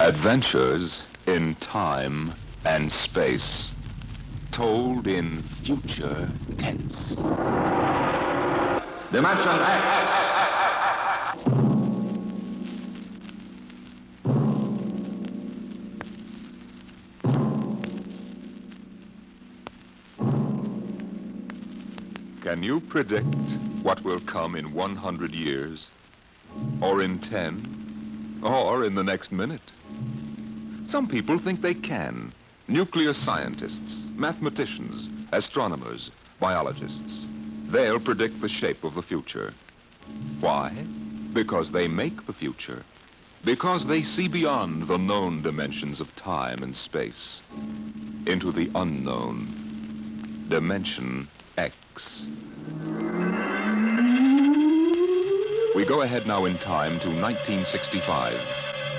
Adventures in time and space, told in future tense. Dimension X. Can you predict what will come in 100 years? Or in 10? Or in the next minute? Some people think they can. Nuclear scientists, mathematicians, astronomers, biologists. They'll predict the shape of the future. Why? Because they make the future. Because they see beyond the known dimensions of time and space into the unknown. Dimension X. We go ahead now in time to 1965.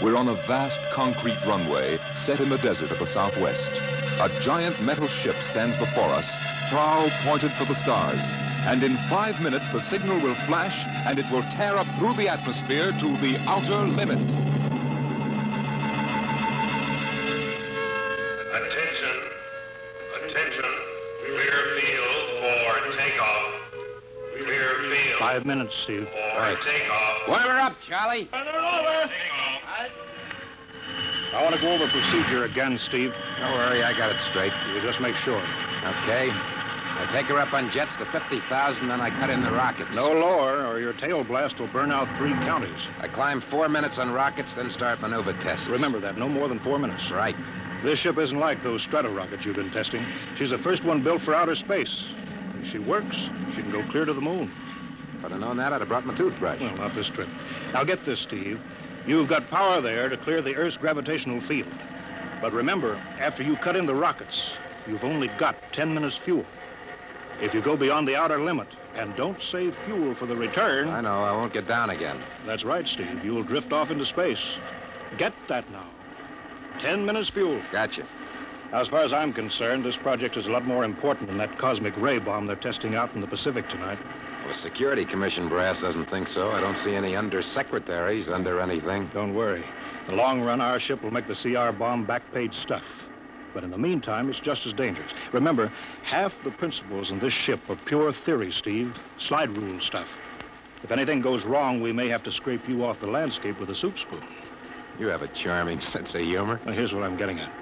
We're on a vast concrete runway set in the desert of the Southwest. A giant metal ship stands before us, prow pointed for the stars. And in 5 minutes, the signal will flash, and it will tear up through the atmosphere to the outer limit. Attention. Attention. Clear field for takeoff. Clear field. 5 minutes, Steve. For takeoff. Whatever up, Charlie. I want to go over procedure again, Steve. Don't worry, I got it straight. You just make sure. Okay. I take her up on jets to 50,000, then I cut in the rockets. No lower, or your tail blast will burn out 3 counties. I climb 4 minutes on rockets, then start maneuver tests. Remember that, no more than 4 minutes. Right. This ship isn't like those strato-rockets you've been testing. She's the first one built for outer space. If she works, she can go clear to the moon. If I'd have known that, I'd have brought my toothbrush. Well, not this trip. Now get this, Steve. You've got power there to clear the Earth's gravitational field. But remember, after you cut in the rockets, you've only got 10 minutes fuel. If you go beyond the outer limit and don't save fuel for the return... I know, I won't get down again. That's right, Steve. You'll drift off into space. Get that now. 10 minutes fuel. Gotcha. Now, as far as I'm concerned, this project is a lot more important than that cosmic ray bomb they're testing out in the Pacific tonight. Well, the Security Commission brass doesn't think so. I don't see any undersecretaries under anything. Don't worry. In the long run, our ship will make the CR bomb back-page stuff. But in the meantime, it's just as dangerous. Remember, half the principles in this ship are pure theory, Steve. Slide rule stuff. If anything goes wrong, we may have to scrape you off the landscape with a soup spoon. You have a charming sense of humor. Well, here's what I'm getting at.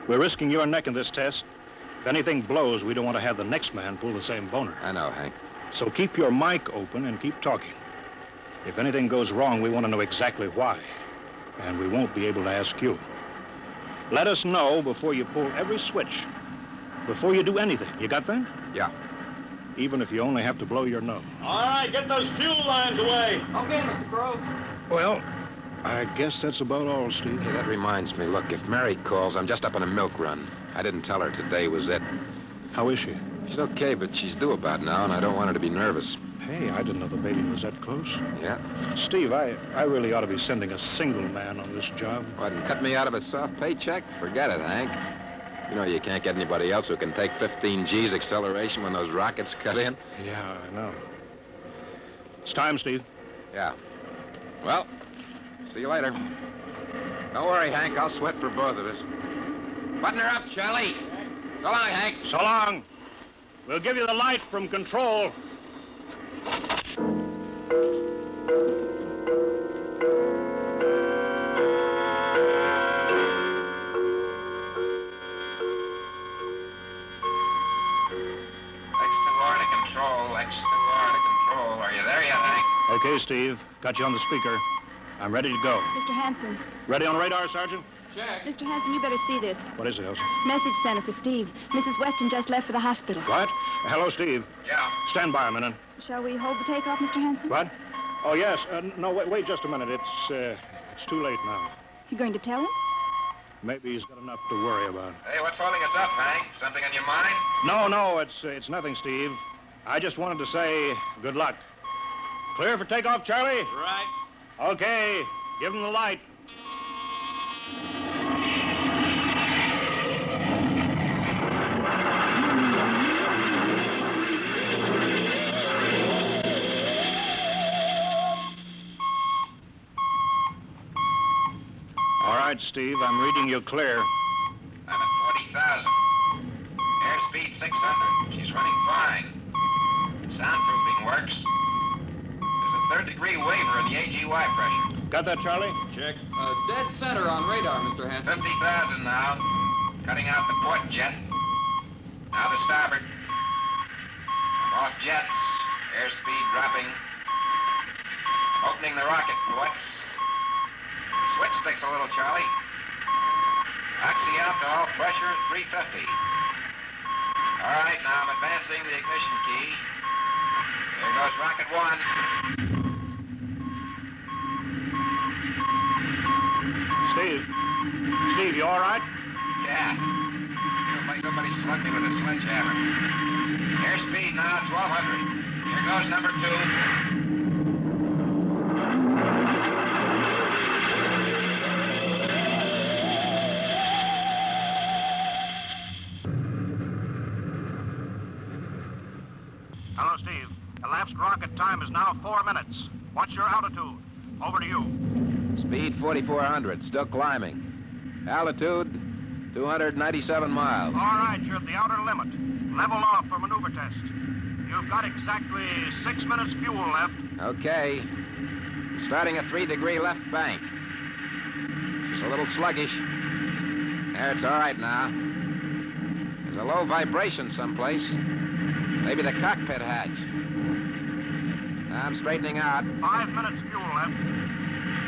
We're risking your neck in this test. If anything blows, we don't want to have the next man pull the same boner. I know, Hank. So keep your mic open and keep talking. If anything goes wrong, we want to know exactly why. And we won't be able to ask you. Let us know before you pull every switch. Before you do anything. You got that? Yeah. Even if you only have to blow your nose. All right, get those fuel lines away. Okay, Mr. Crow. Well, I guess that's about all, Steve. Hey, that reminds me. Look, if Mary calls, I'm just up on a milk run. I didn't tell her today was it. How is she? She's okay, but she's due about now, and I don't want her to be nervous. Hey, I didn't know the baby was that close. Yeah? Steve, I really ought to be sending a single man on this job. What, and cut me out of a soft paycheck? Forget it, Hank. You know you can't get anybody else who can take 15 G's acceleration when those rockets cut in. Yeah, I know. It's time, Steve. Yeah. Well, see you later. Don't worry, Hank. I'll sweat for both of us. Button her up, Charlie. So long, Hank. So long. We'll give you the light from control. Are you there yet, Hank? Okay, Steve. Got you on the speaker. I'm ready to go. Mr. Hanson. Ready on radar, Sergeant? Mr. Hanson, you better see this. What is it, Elsie? Message center for Steve. Mrs. Weston just left for the hospital. What? Hello, Steve. Yeah. Stand by a minute. Shall we hold the takeoff, Mr. Hanson? What? Oh, yes. No, wait just a minute. It's too late now. You going to tell him? Maybe he's got enough to worry about. Hey, what's holding us up, Hank? Something on your mind? No, it's nothing, Steve. I just wanted to say good luck. Clear for takeoff, Charlie? Right. Okay. Give him the light. All right, Steve. I'm reading you clear. I'm at 40,000. Airspeed 600. She's running fine. Soundproofing works. There's a third-degree waiver in the AGY pressure. Got that, Charlie? Check. Dead center on radar, Mr. Hanson. 50,000 now. Cutting out the port jet. Now the starboard. I'm off jets. Airspeed dropping. Opening the rocket ports. The switch sticks a little, Charlie. Oxy alcohol pressure 350. All right, now I'm advancing the ignition key. Here goes rocket one. Steve, you all right? Yeah. Feels like somebody slugged me with a sledgehammer. Airspeed now 1,200. Here goes number two. Hello, Steve. Elapsed rocket time is now 4 minutes. What's your altitude? Over to you. Speed 4,400. Still climbing. Altitude 297 miles. All right, you're at the outer limit. Level off for maneuver test. You've got exactly 6 minutes fuel left. Okay. Starting a 3-degree left bank. It's a little sluggish. There, it's all right now. There's a low vibration someplace. Maybe the cockpit hatch. Now I'm straightening out. 5 minutes fuel left.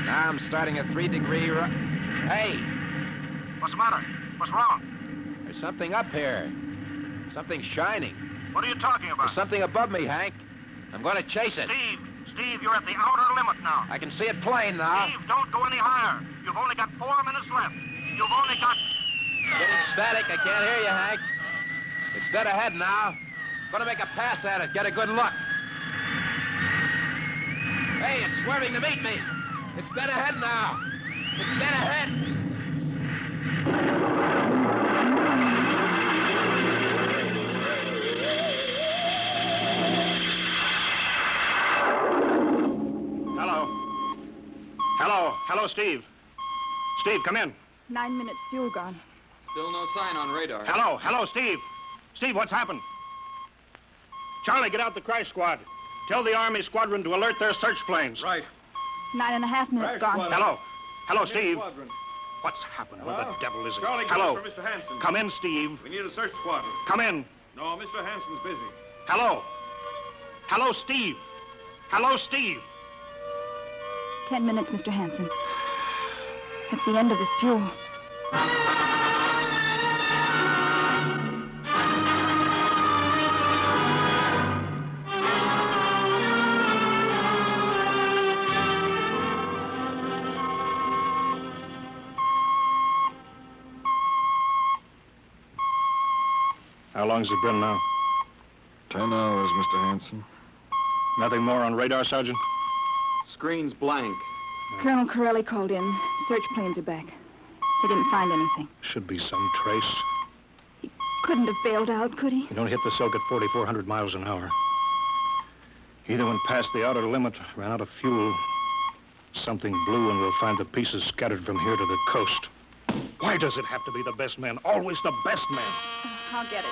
Now I'm starting a 3-degree Hey! What's the matter? What's wrong? There's something up here. Something shining. What are you talking about? There's something above me, Hank. I'm going to chase it. Steve, you're at the outer limit now. I can see it plain now. Steve, don't go any higher. You've only got 4 minutes left. You've only got... Getting static. I can't hear you, Hank. It's dead ahead now. Going to make a pass at it. Get a good look. Hey, it's swerving to meet me. It's dead ahead now. It's dead ahead. Hello, Steve. Steve, come in. 9 minutes fuel gone. Still no sign on radar. Hello, Steve. Steve, what's happened? Charlie, get out the crash squad. Tell the Army squadron to alert their search planes. Right. 9.5 minutes gone. Hello, Steve. Squadron. What's happened? Where Hello? the devil is it? Charlie, Hello. for Mr. Hanson. Come in, Steve. We need a search squadron. Come in. No, Mr. Hanson's busy. Hello, Steve. Hello, Steve. 10 minutes, Mr. Hanson. That's the end of this fuel. How long's it been now? 10 hours, Mr. Hanson. Nothing more on radar, Sergeant? Screen's blank. Colonel Corelli called in. Search planes are back. They didn't find anything. Should be some trace. Couldn't have bailed out, could he? You don't hit the silk at 4,400 miles an hour. Either went past the outer limit, ran out of fuel. Something blew, and we'll find the pieces scattered from here to the coast. Why does it have to be the best man? Always the best man. I'll get it.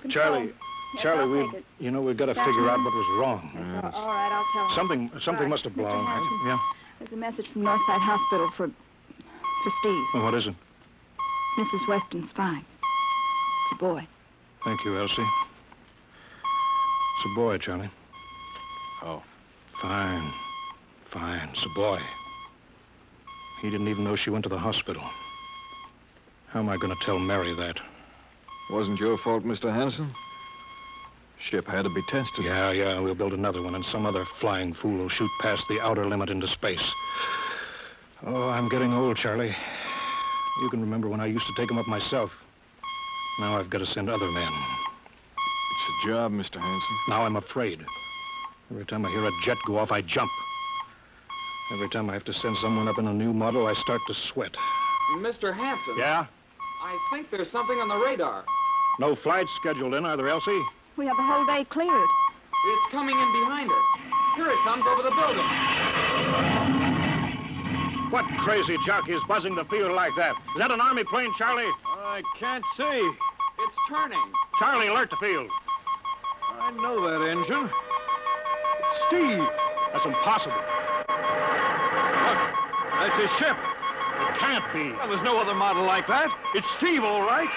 Control. Charlie, Yes, Charlie, I'll take it. we've got to figure out what was wrong. Yes, all right, I'll tell him. Something Right, must have Mr. blown. Hanson. Yeah. There's a message from Northside Hospital for Steve. Well, what is it? Mrs. Weston's fine. It's a boy. Thank you, Elsie. It's a boy, Charlie. Oh. Fine. It's a boy. He didn't even know she went to the hospital. How am I going to tell Mary that? Wasn't your fault, Mr. Hanson. Ship had to be tested. Yeah, we'll build another one, and some other flying fool will shoot past the outer limit into space. Oh, I'm getting old, Charlie. You can remember when I used to take them up myself. Now I've got to send other men. It's a job, Mr. Hanson. Now I'm afraid. Every time I hear a jet go off, I jump. Every time I have to send someone up in a new model, I start to sweat. Mr. Hanson. Yeah? I think there's something on the radar. No flights scheduled in, are there, Elsie? We have the whole day cleared. It's coming in behind us. Here it comes over the building. What crazy jockey is buzzing the field like that? Is that an Army plane, Charlie? I can't see. It's turning. Charlie, alert the field. I know that engine. Steve. That's impossible. Look, that's his ship. It can't be. Well, there's no other model like that. It's Steve, all right.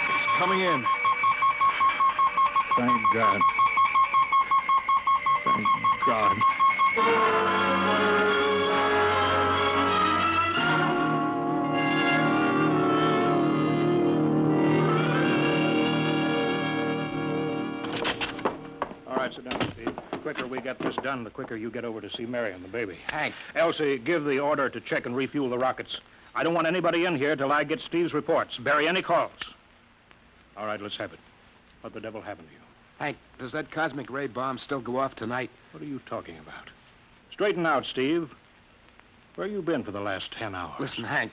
It's coming in. Thank God. Thank God. All right, sit down, Steve. The quicker we get this done, the quicker you get over to see Mary and the baby. Hank. Elsie, give the order to check and refuel the rockets. I don't want anybody in here till I get Steve's reports. Bury any calls. All right, let's have it. What the devil happened to you? Hank, does that cosmic ray bomb still go off tonight? What are you talking about? Straighten out, Steve. Where you been for the last 10 hours? Listen, Hank,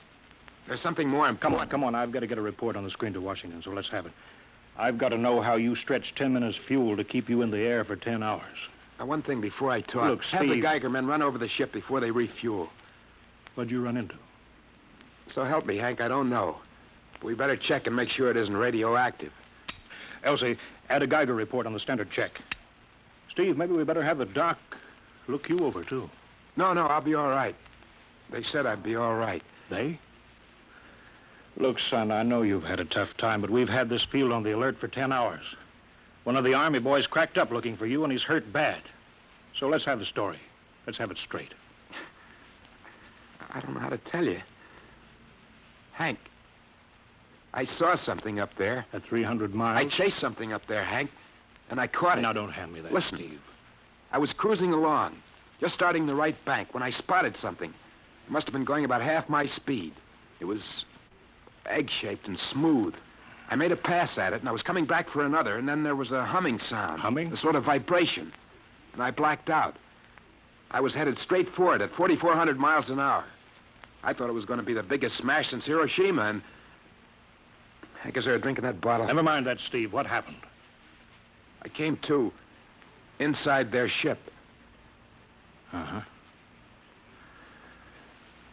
there's something more important. Come on. I've got to get a report on the screen to Washington, so let's have it. I've got to know how you stretched 10 minutes fuel to keep you in the air for 10 hours. Now, one thing before I talk. Look, Have the Steve. Geiger men run over the ship before they refuel. What'd you run into? So help me, Hank, I don't know. We better check and make sure it isn't radioactive. Elsie, add a Geiger report on the standard check. Steve, maybe we better have the doc look you over, too. No, I'll be all right. They said I'd be all right. They? Look, son, I know you've had a tough time, but we've had this field on the alert for 10 hours. One of the Army boys cracked up looking for you, and he's hurt bad. So let's have the story. Let's have it straight. I don't know how to tell you. Hank, I saw something up there. At 300 miles? I chased something up there, Hank, and I caught it. Now, don't hand me that, Listen, Steve. I was cruising along, just starting the right bank, when I spotted something. It must have been going about half my speed. It was egg-shaped and smooth. I made a pass at it, and I was coming back for another, and then there was a humming sound. Humming? A sort of vibration. And I blacked out. I was headed straight for it at 4,400 miles an hour. I thought it was going to be the biggest smash since Hiroshima, and... Hank, is there a drink in that bottle? Never mind that, Steve. What happened? I came to inside their ship. Uh-huh.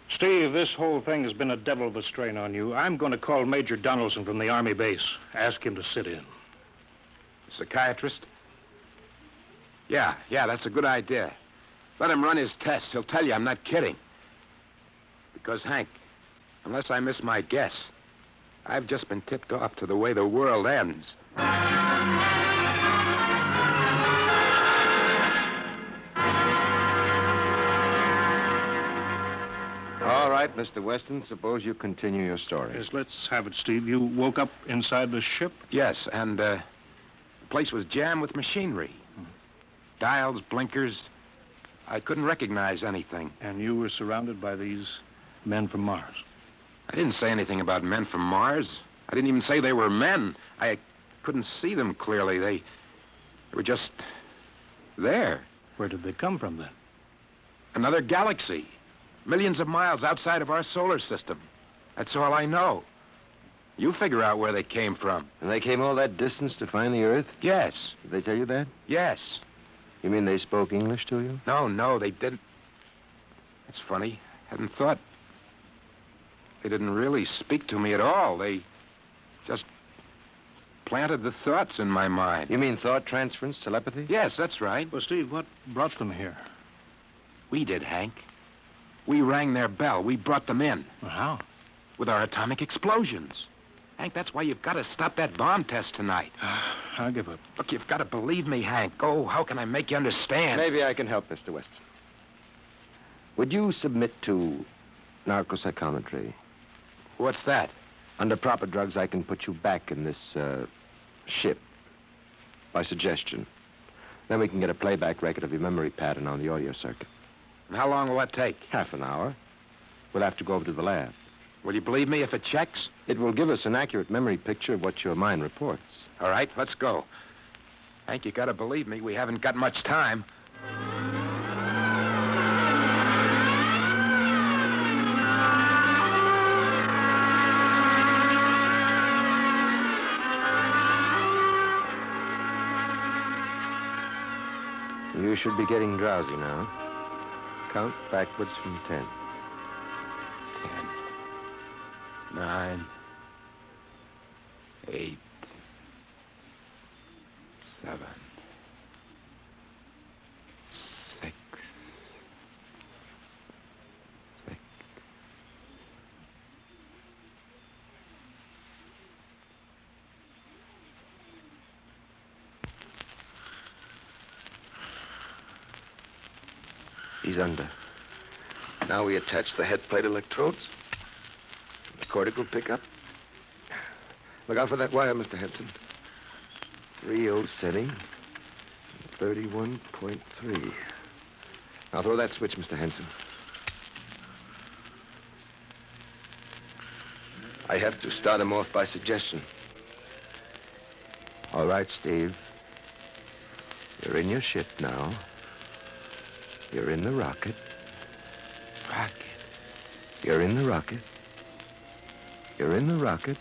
Steve, this whole thing has been a devil of a strain on you. I'm going to call Major Donaldson from the Army base. Ask him to sit in. Psychiatrist? Yeah, that's a good idea. Let him run his tests. He'll tell you I'm not kidding. Because, Hank, unless I miss my guess, I've just been tipped off to the way the world ends. All right, Mr. Weston, suppose you continue your story. Yes, let's have it, Steve. You woke up inside the ship? Yes, and the place was jammed with machinery. Dials, blinkers. I couldn't recognize anything. And you were surrounded by these men from Mars? I didn't say anything about men from Mars. I didn't even say they were men. I couldn't see them clearly. They were just there. Where did they come from, then? Another galaxy. Millions of miles outside of our solar system. That's all I know. You figure out where they came from. And they came all that distance to find the Earth? Yes. Did they tell you that? Yes. You mean they spoke English to you? No, they didn't. That's funny. Hadn't thought. They didn't really speak to me at all. They just planted the thoughts in my mind. You mean thought transference, telepathy? Yes, that's right. Well, Steve, what brought them here? We did, Hank. We rang their bell. We brought them in. Well, how? With our atomic explosions. Hank, that's why you've got to stop that bomb test tonight. I'll give up. Look, you've got to believe me, Hank. Oh, how can I make you understand? Maybe I can help, Mr. Weston. Would you submit to narcopsychometry? What's that? Under proper drugs, I can put you back in this ship by suggestion. Then we can get a playback record of your memory pattern on the audio circuit. And how long will that take? Half an hour. We'll have to go over to the lab. Will you believe me if it checks? It will give us an accurate memory picture of what your mind reports. All right, let's go. Hank, you got to believe me. We haven't got much time. You should be getting drowsy now. Count backwards from 10. 10, 9, 8, 7, 6, 6. He's under. Now we attach the head plate electrodes. The cortical pickup. Look out for that wire, Mr. Henson. 3.0 setting. 31.3. Now throw that switch, Mr. Henson. I have to start him off by suggestion. All right, Steve. You're in your ship now. You're in the rocket. Rocket. You're in the rocket. You're in the rocket.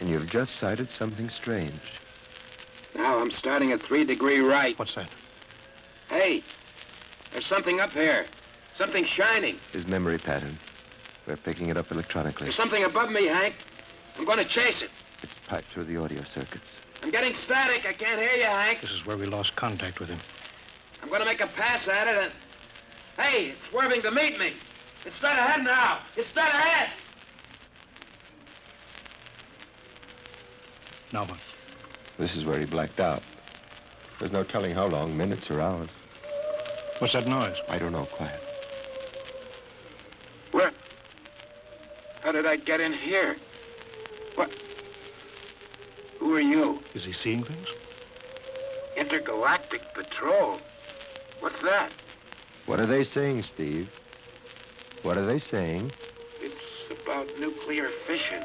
And you've just sighted something strange. Now I'm starting at 3 degree right. What's that? Hey, there's something up here. Something shining. His memory pattern. We're picking it up electronically. There's something above me, Hank. I'm going to chase it. It's piped through the audio circuits. I'm getting static. I can't hear you, Hank. This is where we lost contact with him. I'm going to make a pass at it and... Hey, it's swerving to meet me. It's dead ahead now. It's dead ahead. Now what? This is where he blacked out. There's no telling how long, minutes or hours. What's that noise? I don't know. Quiet. Where? How did I get in here? What? Who are you? Is he seeing things? Intergalactic Patrol. What's that? What are they saying, Steve? What are they saying? It's about nuclear fission.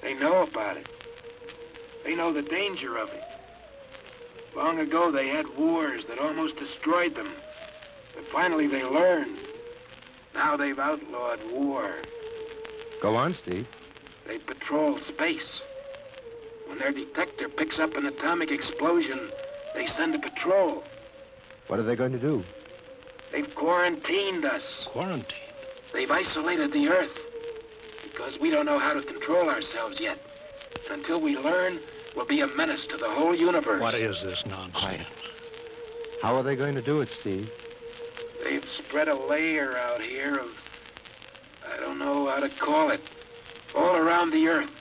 They know about it. They know the danger of it. Long ago, they had wars that almost destroyed them. But finally, they learned. Now they've outlawed war. Go on, Steve. They patrol space. When their detector picks up an atomic explosion, they send a patrol. What are they going to do? They've quarantined us. Quarantine? They've isolated the Earth. Because we don't know how to control ourselves yet. Until we learn, we'll be a menace to the whole universe. What is this nonsense? Quiet. How are they going to do it, Steve? They've spread a layer out here of... I don't know how to call it. All around the Earth.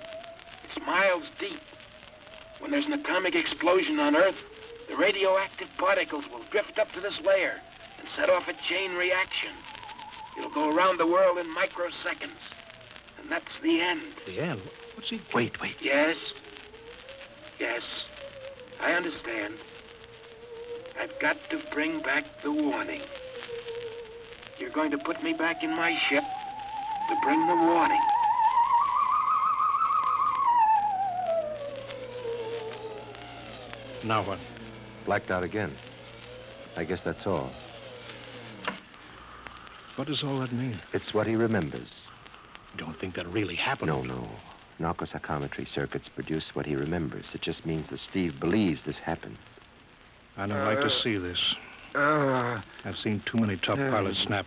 It's miles deep. When there's an atomic explosion on Earth, the radioactive particles will drift up to this layer and set off a chain reaction. It'll go around the world in microseconds. And that's the end. The end? What's he... Wait. Yes. Yes. I understand. I've got to bring back the warning. You're going to put me back in my ship to bring the warning. Now what? Blacked out again. I guess that's all. What does all that mean? It's what he remembers. Don't think that really happened. No. Narcopsychometry circuits produce what he remembers. It just means that Steve believes this happened. I don't like to see this. I've seen too many tough pilots snap.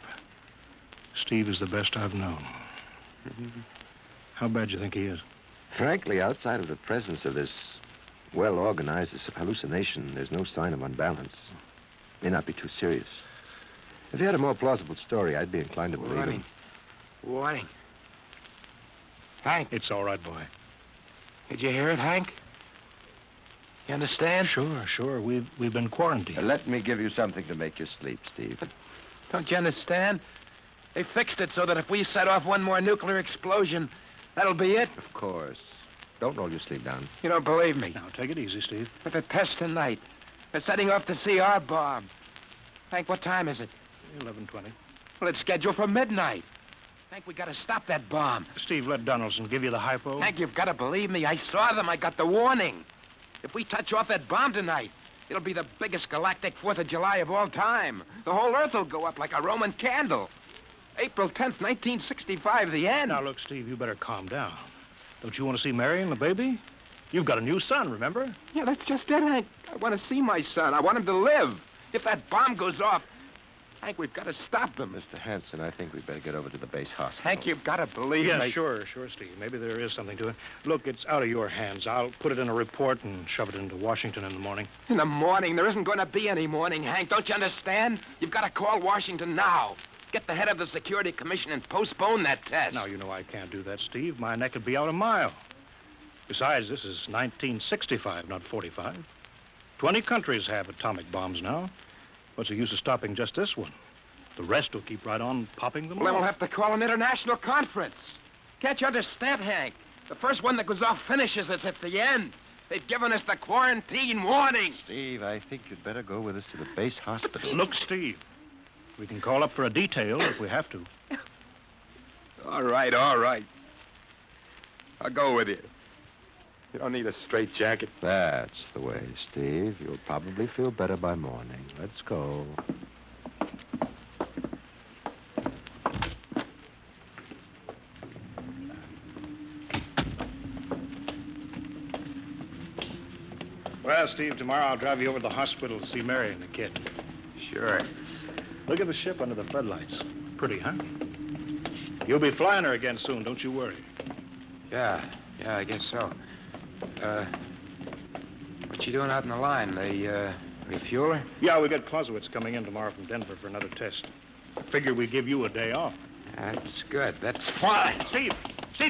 Steve is the best I've known. How bad do you think he is? Frankly, outside of the presence of this well-organized hallucination, there's no sign of unbalance. May not be too serious. If he had a more plausible story, I'd be inclined to believe him. Warning. Hank. It's all right, boy. Did you hear it, Hank? You understand? Sure. We've been quarantined. Let me give you something to make you sleep, Steve. Don't you understand? They fixed it so that if we set off one more nuclear explosion, that'll be it. Of course. Don't roll your sleeve down. You don't believe me. Now, take it easy, Steve. But the test tonight. They're setting off the CR bomb. Hank, what time is it? 11:20. Well, it's scheduled for midnight. Hank, we gotta stop that bomb. Steve, let Donaldson give you the hypo. Hank, you've got to believe me. I saw them. I got the warning. If we touch off that bomb tonight, it'll be the biggest galactic 4th of July of all time. The whole Earth will go up like a Roman candle. April 10th, 1965, the end. Now, look, Steve, you better calm down. Don't you want to see Mary and the baby? You've got a new son, remember? Yeah, that's just it, Hank. I want to see my son. I want him to live. If that bomb goes off... Hank, we've got to stop them. Mr. Hanson, I think we'd better get over to the base hospital. Hank, you've got to believe Yeah, me. sure, Steve. Maybe there is something to it. Look, it's out of your hands. I'll put it in a report and shove it into Washington in the morning. In the morning? There isn't going to be any morning, Hank. Don't you understand? You've got to call Washington now. Get the head of the Security Commission and postpone that test. Now, you know I can't do that, Steve. My neck would be out a mile. Besides, this is 1965, not 45. 20 countries have atomic bombs now. What's the use of stopping just this one? The rest will keep right on popping them Well, then off. we'll have to call an international conference. Can't you understand, Hank? The first one that goes off finishes us at the end. They've given us the quarantine warning. Steve, I think you'd better go with us to the base hospital. Look, Steve, we can call up for a detail if we have to. All right, all right. I'll go with you. You don't need a straitjacket. That's the way, Steve. You'll probably feel better by morning. Let's go. Well, Steve, tomorrow I'll drive you over to the hospital to see Mary and the kid. Sure. Look at the ship under the floodlights. Pretty, huh? You'll be flying her again soon, don't you worry. Yeah, I guess so. What you doing out in the line? They, refuel her? Yeah, we got Clausewitz coming in tomorrow from Denver for another test. I figure we give you a day off. That's good. That's fine. Steve,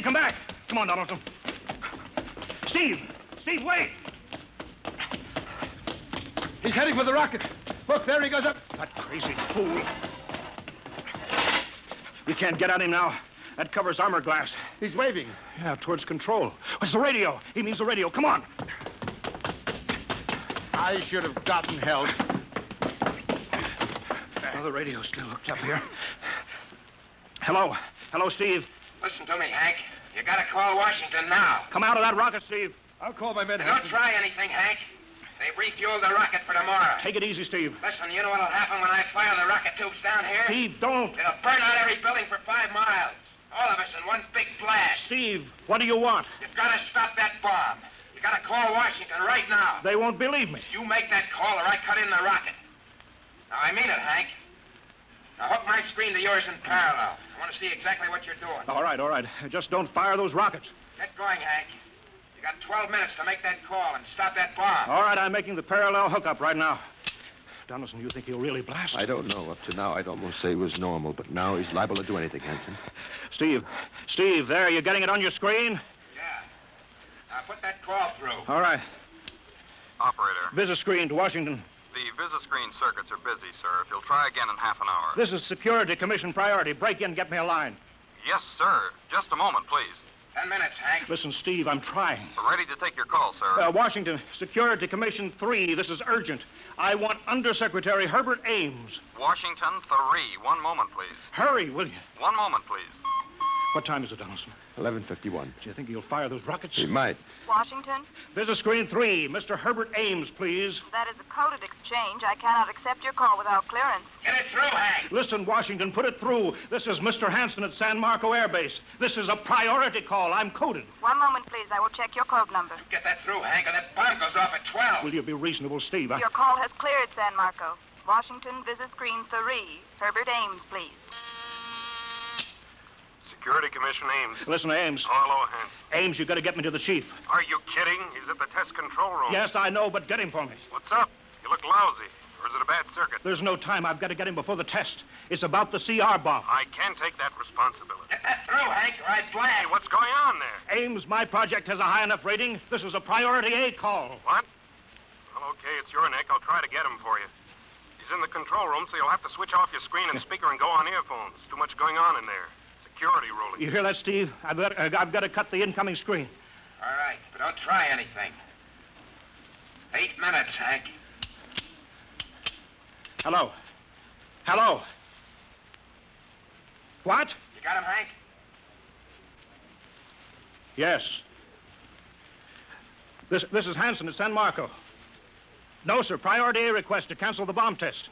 come back. Come on, Donaldson. Steve, wait. He's heading for the rocket. Look, there he goes up. That crazy fool. We can't get at him now. That covers armor glass. He's waving. Yeah, towards control. What's the radio? He means the radio. Come on. I should have gotten help. Oh, the radio's still hooked up here. Hello, Steve. Listen to me, Hank. You gotta call Washington now. Come out of that rocket, Steve. I'll call my men. Don't try anything, Hank. They've refueled the rocket for tomorrow. Take it easy, Steve. Listen, you know what'll happen when I fire the rocket tubes down here? Steve, don't. It'll burn out every building for 5 miles. All of us in one big blast. Steve, what do you want? You've got to stop that bomb. You got to call Washington right now. They won't believe me. You make that call or I cut in the rocket. Now, I mean it, Hank. Now, hook my screen to yours in parallel. I want to see exactly what you're doing. All right. Just don't fire those rockets. Get going, Hank. You got 12 minutes to make that call and stop that bomb. All right, I'm making the parallel hookup right now. Donaldson, you think he'll really blast? I don't know. Up to now, I'd almost say he was normal, but now he's liable to do anything, Hanson. Steve, there, you getting it on your screen? Yeah. Now, put that call through. All right. Operator, Visit screen to Washington. the VisiScreen circuits are busy, sir. If you'll try again in half an hour. This is Security Commission priority. Break in, get me a line. Yes, sir. Just a moment, please. 10 minutes, Hank. Listen, Steve, I'm trying. We're ready to take your call, sir. Washington, Security Commission 3. This is urgent. I want Undersecretary Herbert Ames. Washington 3. One moment, please. Hurry, will you? One moment, please. What time is it, Donaldson? 11:51. Do you think he'll fire those rockets? He might. Washington, Visit screen 3. Mr. Herbert Ames, please. that is a coded exchange. I cannot accept your call without clearance. Get it through, Hank. Listen, Washington, put it through. This is Mr. Hanson at San Marco Air Base. This is a priority call. I'm coded. One moment, please. I will check your code number. Get that through, Hank, or that bomb goes off at 12. Will you be reasonable, Steve? Your call has cleared, San Marco. Washington, visit screen 3. Herbert Ames, please. Security Commission Ames. Listen, Ames. Oh, hello, Hanson. Ames, you got to get me to the chief. Are you kidding? He's at the test control room. Yes, I know, but get him for me. What's up? You look lousy. Or is it a bad circuit? There's no time. I've got to get him before the test. It's about the CR bomb. I can't take that responsibility. Get that through, Hank, or I Hey, blast. what's going on there? Ames, my project has a high enough rating. This is a priority A call. What? Well, okay, it's your neck. I'll try to get him for you. He's in the control room, so you'll have to switch off your screen and speaker and go on earphones. Too much going on in there. Security ruling. You hear that, Steve? I've got to cut the incoming screen. All right, but don't try anything. 8 minutes, Hank. Hello? What? You got him, Hank? Yes. This is Hanson at San Marco. No, sir. Priority A request to cancel the bomb test.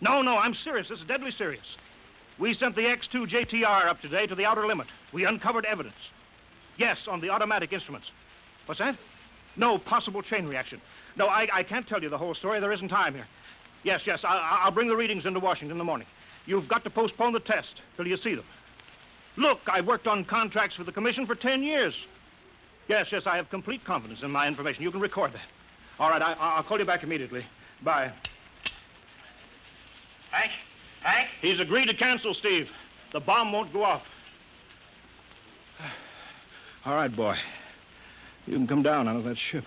No, I'm serious. This is deadly serious. We sent the X-2 JTR up today to the outer limit. We uncovered evidence. Yes, on the automatic instruments. What's that? No possible chain reaction. No, I can't tell you the whole story. There isn't time here. Yes. I'll bring the readings into Washington in the morning. You've got to postpone the test till you see them. Look, I've worked on contracts for the commission for 10 years. Yes, I have complete confidence in my information. You can record that. All right, I'll call you back immediately. Bye. Hank? He's agreed to cancel, Steve. The bomb won't go off. All right, boy. You can come down out of that ship.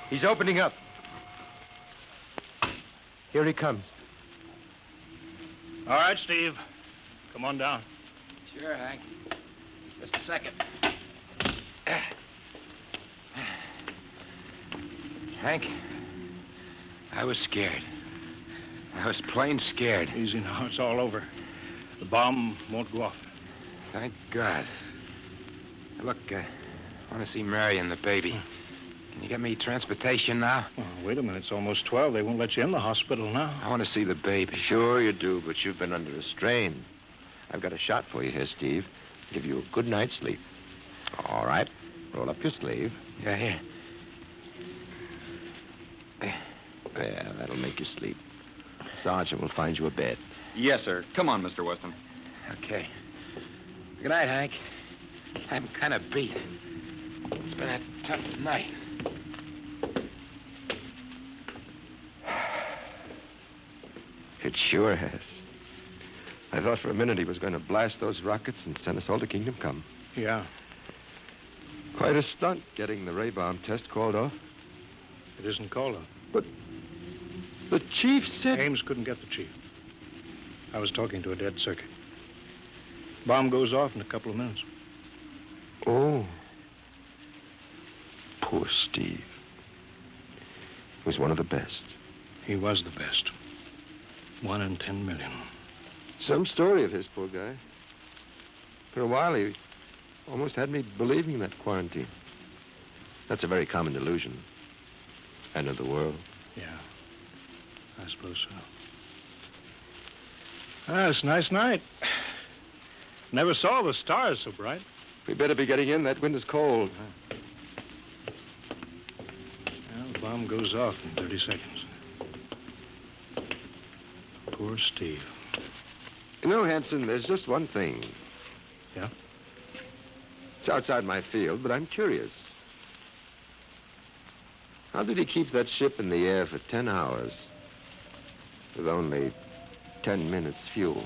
He's opening up. Here he comes. All right, Steve. Come on down. Sure, Hank. Just a second. Hank, I was scared. I was plain scared. Easy now. It's all over. The bomb won't go off. Thank God. Look, I want to see Mary and the baby. Can you get me transportation now? Oh, wait a minute. It's almost 12. They won't let you in the hospital now. I want to see the baby. Sure you do, but you've been under a strain. I've got a shot for you here, Steve. Give you a good night's sleep. All right. Roll up your sleeve. Yeah, here. Yeah, that'll make you sleep. Sergeant will find you a bed. Yes, sir. Come on, Mr. Weston. Okay. Good night, Hank. I'm kind of beat. It's been a tough night. It sure has. I thought for a minute he was going to blast those rockets and send us all to Kingdom Come. Yeah. Quite a stunt getting the ray bomb test called off. It isn't called off. But the chief said... Ames couldn't get the chief. I was talking to a dead circuit. Bomb goes off in a couple of minutes. Oh. Poor Steve. He was one of the best. He was the best. 1 in 10 million. Some story of his, poor guy. For a while, he almost had me believing that quarantine. That's a very common delusion. End of the world. Yeah, I suppose so. Ah, it's a nice night. Never saw the stars so bright. We better be getting in. That wind is cold. Well, the bomb goes off in 30 seconds. Poor Steve. You know, Hanson, there's just one thing. Yeah? It's outside my field, but I'm curious. How did he keep that ship in the air for 10 hours with only 10 minutes fuel?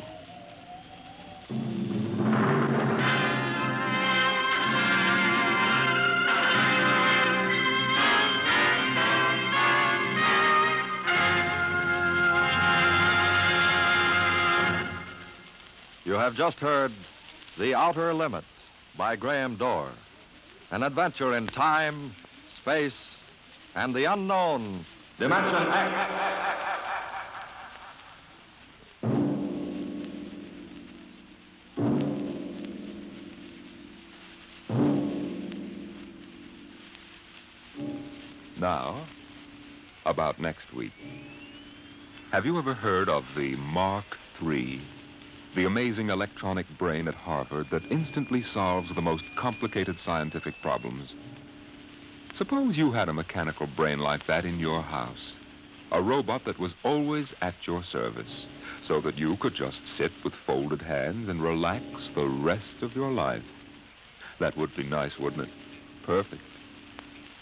You have just heard The Outer Limit by Graham Dorr, an adventure in time, space, and the unknown Dimension X. Now, about next week. Have you ever heard of the Mark III? The amazing electronic brain at Harvard that instantly solves the most complicated scientific problems. Suppose you had a mechanical brain like that in your house. A robot that was always at your service, so that you could just sit with folded hands and relax the rest of your life. That would be nice, wouldn't it? Perfect.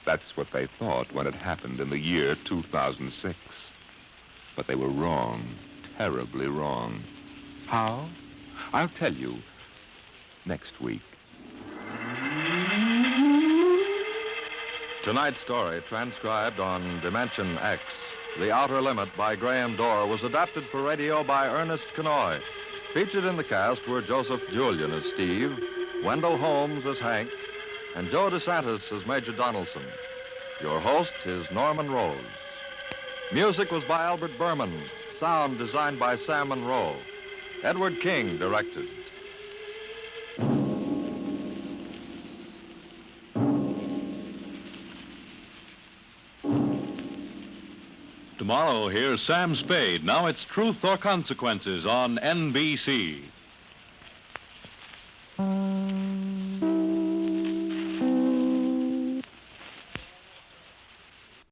That's what they thought when it happened in the year 2006. But they were wrong, terribly wrong. How? I'll tell you next week. Tonight's story, transcribed on Dimension X, The Outer Limit by Graham Dorr, was adapted for radio by Ernest Kenoy. Featured in the cast were Joseph Julian as Steve, Wendell Holmes as Hank, and Joe DeSantis as Major Donaldson. Your host is Norman Rose. Music was by Albert Berman. Sound designed by Sam Monroe. Edward King directed. Tomorrow, here's Sam Spade. Now it's Truth or Consequences on NBC.